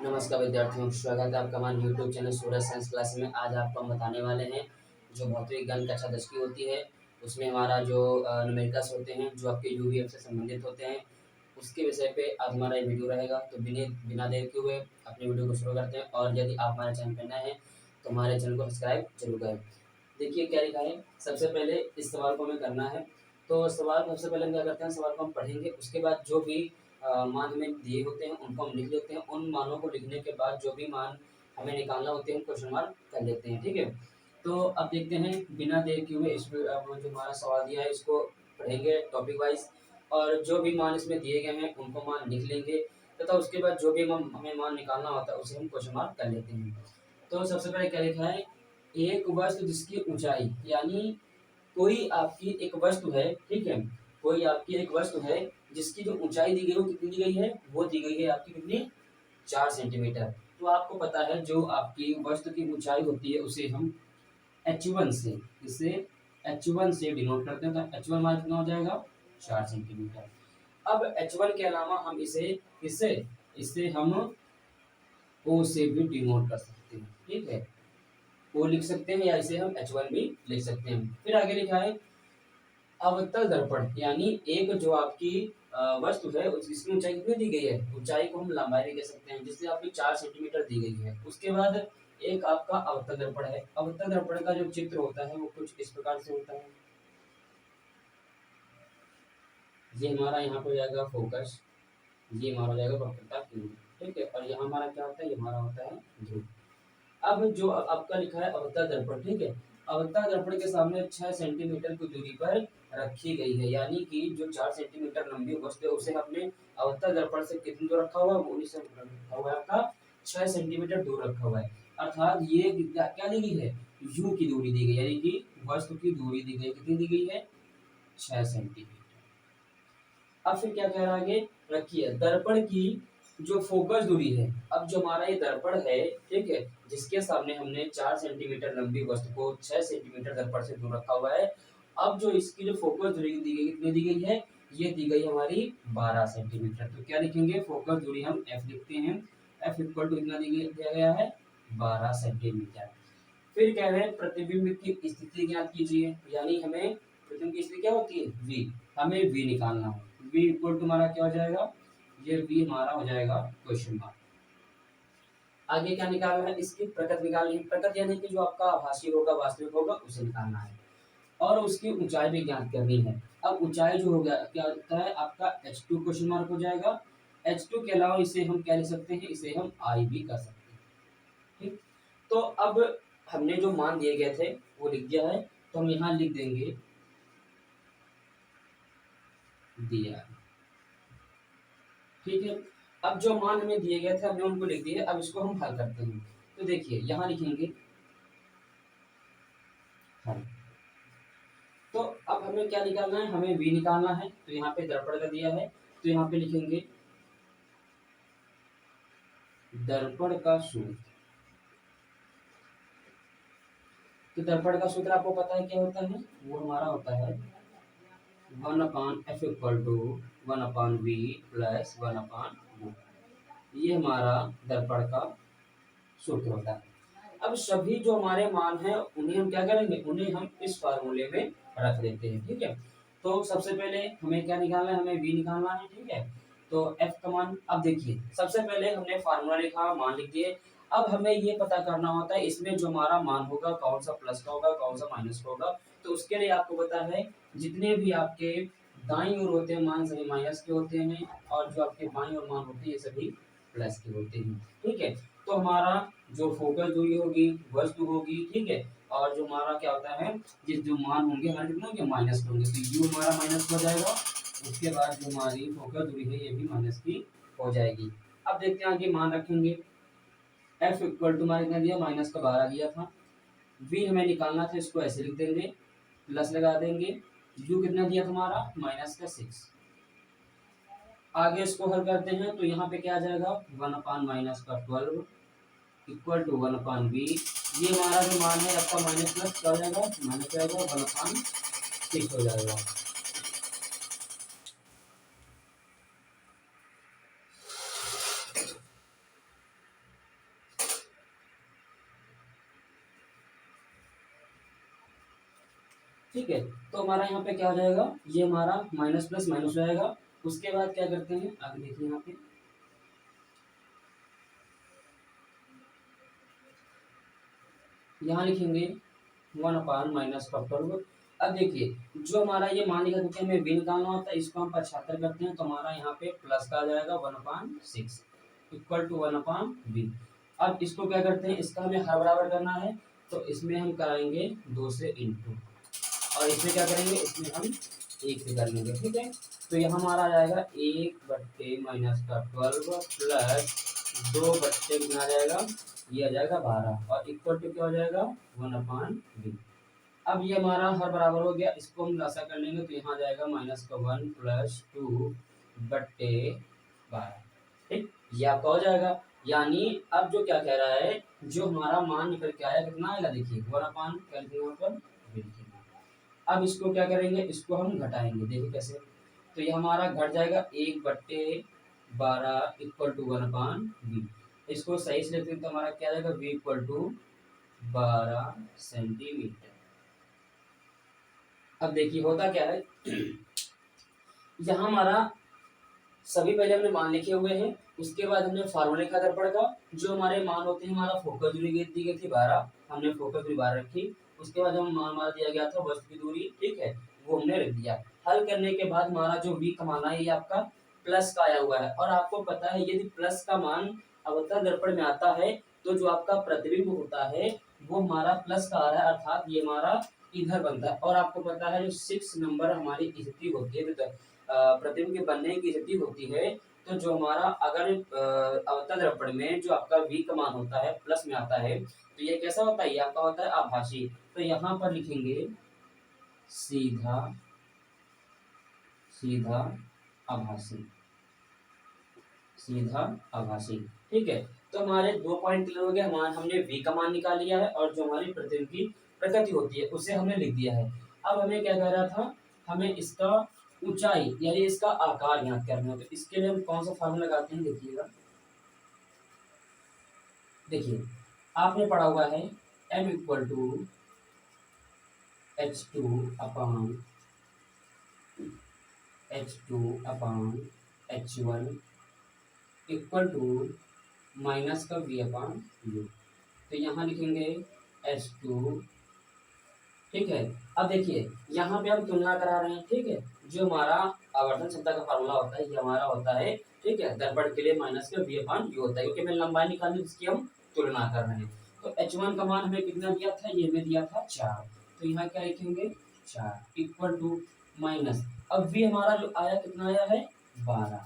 नमस्कार विद्यार्थियों, स्वागत है आपका हमारे यूट्यूब चैनल सूरज साइंस क्लास में। आज आपको हम बताने वाले हैं जो भौतिक विज्ञान कक्षा 10 की होती है, उसमें हमारा जो न्यूमेरिकल्स होते हैं जो आपके यूवीएफ से संबंधित होते हैं, उसके विषय पे आज हमारा ये वीडियो रहेगा। तो बिना देर के हुए अपने वीडियो को शुरू करते हैं। और यदि आप हमारे चैनल पर नए हैं तो हमारे चैनल को सब्सक्राइब जरूर करें। देखिए क्या लिखा है, सबसे पहले इस सवाल को हमें करना है। तो सवाल सबसे पहले हम क्या करते हैं, सवाल को हम पढ़ेंगे, उसके बाद जो भी मान हमें दिए होते हैं उनको हम लिख लेते हैं। उन मानों को लिखने के बाद जो भी मान हमें निकालना होते हैं हम क्वेश्चन मार्क कर लेते हैं, ठीक है। तो अब देखते हैं बिना देर किए हुए अब जो हमारा सवाल दिया है इसको पढ़ेंगे टॉपिक वाइज, और जो भी मान इसमें दिए गए हैं उनको मान लिख लेंगे तथा उसके बाद जो भी हमें मान निकालना होता है उसे हम क्वेश्चन मार्क कर लेते हैं। तो सबसे पहले क्या लिखा है, एक वस्तु जिसकी ऊंचाई, यानी कोई आपकी एक वस्तु है, ठीक है, कोई आपकी एक वस्तु है जिसकी जो ऊंचाई दी गई वो कितनी दी गई है, वो दी गई है आपकी कितनी, 4 सेंटीमीटर। तो आपको पता है जो आपकी वस्तु की ऊंचाई होती है उसे हम h1 से, इसे h1 से डिनोट करते हैं। तो h1 हमारा कितना हो जाएगा, 4 सेंटीमीटर। अब h1 के अलावा हम इसे हम o से भी डिनोट कर सकते हैं, ठीक है, o लिख सकते हैं या इसे हम h1 भी लिख सकते हैं। फिर आगे लिखा है अवतल दर्पण, यानी एक जो आपकी वस्तु है इसकी ऊंचाई कितनी दी गई है, ऊंचाई को हम लंबाई भी कह सकते हैं, जिससे आपकी 4 सेंटीमीटर दी गई है। उसके बाद एक आपका अवतल दर्पण है। अवतल दर्पण का जो चित्र होता है वो कुछ इस प्रकार से होता है। ये हमारा यहाँ पर हो जाएगा फोकस, ये हमारा हो जाएगा वक्रता केंद्र, ठीक है, और यहाँ हमारा क्या होता है, ये हमारा होता है ध्रुव। अब जो आपका लिखा है अवतल दर्पण, ठीक है, अवतल दर्पण के सामने 6 सेंटीमीटर की दूरी पर रखी गई है, यानी कि जो 4 सेंटीमीटर लंबी वस्तु है उसे हमने अवतल दर्पण से कितनी दूर रखा हुआ है, वो से रखा हुआ है आपका 6 सेंटीमीटर दूर रखा हुआ है। अर्थात ये क्या दी गई है, यू की दूरी दी गई, यानी कि वस्तु की दूरी दी गई, कितनी दी गई है, 6 सेंटीमीटर। अब फिर क्या कह रहा है आगे, रखिए दर्पण की जो फोकस दूरी है। अब जो हमारा ये दर्पण है, ठीक है, जिसके सामने हमने 4 सेंटीमीटर लंबी वस्तु को 6 सेंटीमीटर दर्पण से दूर रखा हुआ है, अब जो इसकी जो फोकस दूरी दी गई, कितनी दी गई है, ये दी गई हमारी 12 सेंटीमीटर। तो क्या लिखेंगे, फोकस दूरी हम f लिखते हैं, f इक्वल टू कितना दिया गया है, 12 सेंटीमीटर। फिर कह रहे हैं प्रतिबिंब की स्थिति ज्ञात कीजिए, यानी हमें प्रतिबिंब की स्थिति क्या होती है, v, हमें v निकालना है। v इक्वल टू हमारा क्या हो जाएगा, ये v हमारा हो जाएगा क्वेश्चन मार्क। आगे क्या निकालना है, इसकी प्रकृति निकालनी है। प्रकृति यानी कि जो आपका आभासी होगा, वास्तविक होगा, उसे निकालना है, और उसकी ऊंचाई भी ज्ञात करनी है। अब ऊंचाई जो हो गया क्या होता है आपका h2 क्वेश्चन मार्क हो जाएगा। h2 के अलावा इसे हम क्या लिख सकते हैं, इसे हम i भी कर सकते हैं, ठीक। तो अब हमने जो मान दिए गए थे वो लिख दिया है, तो हम यहाँ लिख देंगे दिया, ठीक है। अब जो मान हमें दिए गए थे हमने उनको लिख दिए, अब इसको हम हल करते हैं। तो देखिए यहाँ लिखेंगे हल। तो अब हमें क्या निकालना है, हमें v निकालना है। तो यहाँ पे दर्पण का दिया है, तो यहाँ पे लिखेंगे दर्पण का सूत्र। तो दर्पण का सूत्र आपको पता है क्या होता है, वो हमारा होता है 1/f equal to 1/v plus 1/v। ये हमारा दर्पण का सूत्र होता है। अब सभी जो हमारे मान हैं उन्हें हम क्या करेंगे, उन्हें हम इस फार्मूले में रख देते हैं, ठीक है। तो सबसे पहले हमें क्या निकालना है, हमें v निकालना है, ठीक है। तो f का मान, अब देखिए सबसे पहले हमने फार्मूला लिखा, मान लिख दिए। अब हमें ये पता करना होता है इसमें जो हमारा मान होगा कौन सा प्लस का होगा, कौन सा माइनस का होगा। तो उसके लिए आपको पता है जितने भी आपके दाईं ओर होते हैं मान सभी माइनस के होते हैं, और जो आपके बाईं ओर मान होते हैं ये सभी प्लस के होते हैं, ठीक है। तो हमारा जो फोकस दूरी होगी, वस्तु होगी, ठीक है, और जो हमारा क्या होता है, जिस जो मान होंगे हमारे कितने होंगे, माइनस होंगे, तो यू हमारा माइनस हो जाएगा। उसके बाद जो हमारी फोकस दूरी है ये भी माइनस की हो जाएगी। अब देखते हैं आगे मान रखेंगे, एफ इक्वल टू हमारा कितना दिया, माइनस का 12 दिया था। वी हमें निकालना था, इसको ऐसे लिख देंगे, प्लस लगा देंगे। यू कितना दिया तुम्हारा, माइनस का 6। आगे इसको हल करते हैं तो यहाँ पे क्या आ जाएगा, 1/-12 इक्वल टू 1/v। ये हमारा जो मान है आपका माइनस प्लस क्या हो जाएगा, माइनस जाएगा 1/6 हो जाएगा। ठीक है। तो हमारा यहाँ पे क्या हो जाएगा, ये हमारा माइनस प्लस माइनस हो जाएगा। उसके बाद क्या करते हैं, आगे देखिए यहाँ पे यहाँ लिखेंगे 1/-। अब देखिए जो हमारा ये मान लिखा, क्योंकि हमें v निकालना होता है, इसको हम 75 करते हैं तो हमारा यहाँ पे प्लस का आ जाएगा 1/6 इक्वल टू 1/v। अब इसको क्या करते हैं, इसका हमें हर बराबर करना है, तो इसमें हम कराएंगे 2 से इंटू, और इसमें क्या करेंगे, इसमें हम 1 से कर लेंगे। ठीक है। तो यहाँ हमारा आ जाएगा 1/-12 प्लस 2 कितना आ जाएगा, ये आ जाएगा 12, और इक्वल टू क्या हो जाएगा 1/v। अब ये हमारा हर बराबर हो गया, इसको हम ऐसा कर लेंगे तो यहाँ जाएगा -1 प्लस 2/12। ठीक, ये आपका हो जाएगा। यानी अब जो क्या कह रहा है, जो हमारा मान निकल के आया कितना आएगा, देखिए 1/, यहाँ पर अब इसको क्या करेंगे, इसको हम घटाएंगे, देखिए कैसे। तो ये हमारा घट जाएगा 1/12 इक्वल टू 1/v। इसको सही से लेते हैं तो हमारा क्या आ जाएगा, v इक्वल टू 12 सेंटीमीटर। अब देखिए होता क्या है, यहाँ हमारा सभी पहले हमने मान लिखे हुए हैं, उसके बाद हमने फार्मूले का दर्पण का जो हमारे मान होते हैं, हमारा फोकस दूरी दी गई थी 12, हमने फोकस दूरी 12 रखी। उसके बाद हम मान हमारा दिया गया था वस्तु की दूरी, ठीक है, वो हमने रख दिया। हल करने के बाद हमारा जो v का मान है ये आपका प्लस का आया हुआ है, और आपको पता है यदि प्लस का मान अवतल दर्पण में आता है तो जो आपका प्रतिबिंब होता है वो हमारा प्लस का आ रहा है, अर्थात ये हमारा इधर बनता है। और आपको पता है जो 6 नंबर हमारी स्थिति होती है, तो प्रतिबिंब के बनने की स्थिति होती है, तो जो हमारा अगर अवतल दर्पण में जो आपका v का मान होता है प्लस में आता है, तो ये कैसा होता है, ये आपका होता है आभासी। तो यहाँ पर लिखेंगे सीधा सीधा आभासी, सीधा आभासी। ठीक है। तो हमारे 2 पॉइंट क्लियर हो गए, हमारे हमने v का मान निकाल लिया है, और जो हमारी प्रतिबिंब की प्रकृति होती है उसे हमने लिख दिया है। अब हमें क्या कह रहा था, हमें इसका ऊंचाई यानी इसका आकार ज्ञात करना है, तो इसके लिए हम कौन सा फार्मूला लगाते हैं, देखिएगा। देखिए आपने पढ़ा हुआ है m equal to h2/h1 equal to minus का v/u। तो यहाँ लिखेंगे h2। ठीक है। अब देखिए यहाँ पे हम तुलना करा रहे हैं, ठीक है। जो हमारा आवर्धन क्षमता का फार्मूला होता है ये हमारा होता है, ठीक है, दर्पण के लिए माइनस का v/u होता है, क्योंकि हमें लंबाई निकालनी जिसकी हम तुलना कर रहे हैं। तो h1 का मान हमें कितना दिया था, ये हमें दिया था 4, तो यहाँ क्या लिखेंगे 4 इक्वल टू माइनस, अब v हमारा जो आया कितना आया है 12,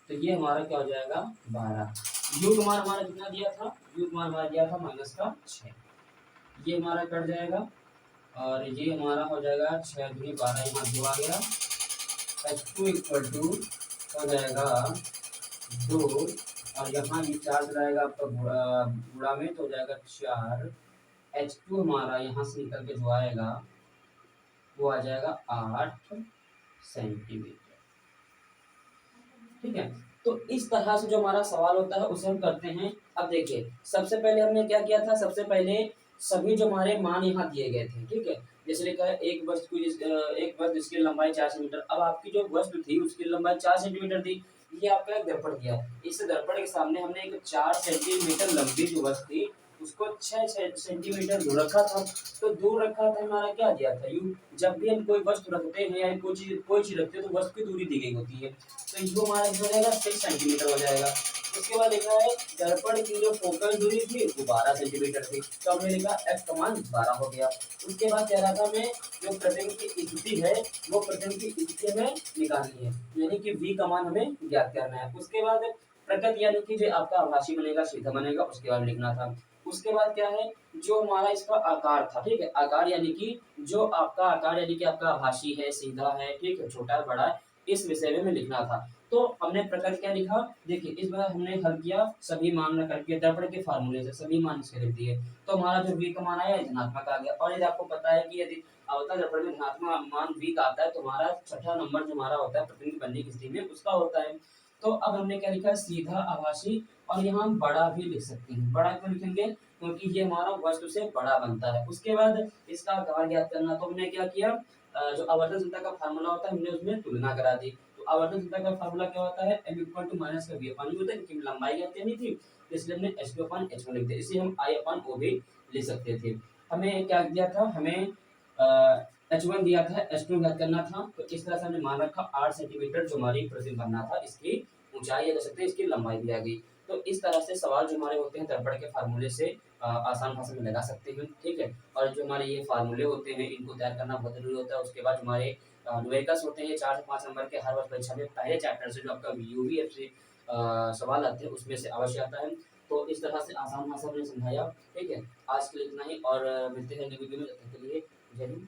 तो ये हमारा क्या हो जाएगा 12। u का मान हमारा कितना दिया था, u का मान हमारा दिया था -6, ये हमारा कट जाएगा, और ये हमारा हो जाएगा 6 दूनी 12, यहाँ 2 आ गया। h2 इक्वल टू हो जाएगा 2, और यहाँ ये 4 चलाएगा आपका गुणा में, तो हो जाएगा 4। h2 हमारा यहाँ से निकल के जो आएगा वो आ जाएगा 8 सेंटीमीटर। ठीक है। तो इस तरह से जो हमारा सवाल होता है उसे हम करते हैं। अब देखिए सबसे पहले हमने क्या किया था, सबसे पहले सभी जो हमारे मान यहाँ दिए गए थे, ठीक है, जैसे लिखा है एक वस्तु जिसकी लंबाई 4 सेंटीमीटर। अब आपकी जो वस्तु थी उसकी लंबाई 4 सेंटीमीटर थी, ये आपका एक दर्पण दिया, इस दर्पण के सामने हमने एक 4 सेंटीमीटर लंबी जो वस्तु थी उसको 6 सेंटीमीटर दूर रखा था। तो दूर रखा था हमारा क्या दिया था यू। जब भी हम कोई वस्तु रखते हैं या कोई चीज रखते हैं तो वस्तु की दूरी दी गई होती है, तो यू हमारा हो जाएगा 6 सेंटीमीटर हो जाएगा। उसके बाद लिखा है दर्पण की जो फोकल दूरी थी वो 12 सेंटीमीटर थी, तो हमने लिखा f का मान 12 हो गया। उसके बाद कह रहा था हमें जो प्रतिबिंब की स्थिति है वो प्रतिबिंब की स्थिति हमें निकालनी है, यानी कि v का मान हमें ज्ञात करना है। उसके बाद प्रकृति यानी कि जो आपका आभासी बनेगा सीधा बनेगा, उसके बाद लिखना था। उसके बाद क्या है, जो हमारा इसका आकार था, ठीक है, आकार यानी कि जो आपका आकार यानी कि आपका आभासी है, सीधा है, ठीक है, छोटा है, बड़ा है, इस विषय में हमें लिखना था। तो हमने प्रकृति क्या लिखा, देखिए इस बार हमने हल किया सभी मान रख करके दर्पण के फार्मूले से सभी मान इसके लिख दिए, तो हमारा जो v का मान आया धनात्मक आ गया। और यदि आपको पता है कि यदि अवतल दर्पण में धनात्मक मान v का आता है तो हमारा छठा नंबर जो हमारा होता है प्रतिबिंब बनने की स्थिति में उसका होता है। तो अब हमने क्या लिखा है, सीधा आभासी, और यहाँ हम बड़ा भी लिख सकते हैं। बड़ा क्यों लिखेंगे, क्योंकि ये हमारा वस्तु से बड़ा बनता है। उसके बाद इसका आकार ज्ञात करना, तो हमने क्या किया, जो आवर्तन संख्या का फार्मूला होता है हमने उसमें तुलना करा दी। तो आवर्तन संख्या का फार्मूला क्या होता है, m इक्वल टू माइनस का v अपान u होता है, क्योंकि लंबाई ज्ञात करनी थी, तो इसलिए हमने h2 अपान h1 लिख दिया। इसे हम I अपान o भी लिख सकते थे। हमें क्या दिया था, हमें h1 दिया था, h2 ज्ञात करना था। तो इस तरह से हमने मान रखा 8 सेंटीमीटर जो हमारी प्रतिबिंब बनना था, इसकी ऊंचाई या कह सकते हैं इसकी लंबाई दी आ गई। तो इस तरह से सवाल जो हमारे होते हैं दर्पण के फार्मूले से आसान भाषा में लगा सकते हैं, ठीक है। और जो हमारे ये फार्मूले होते हैं इनको तैयार करना बहुत जरूरी होता है। उसके बाद हमारे न्यूमेरिकल्स होते हैं, ये 4 से 5 नंबर के हर वर्ष परीक्षा में पहले चैप्टर से जो आपका यूवीएफ से सवाल आते हैं उसमें से अवश्य आता है। तो इस तरह से आसान भाषा में समझाया, ठीक है। आज के लिए इतना ही, और मिलते हैं अगली वीडियो में, तब तक के लिए जय हिंद।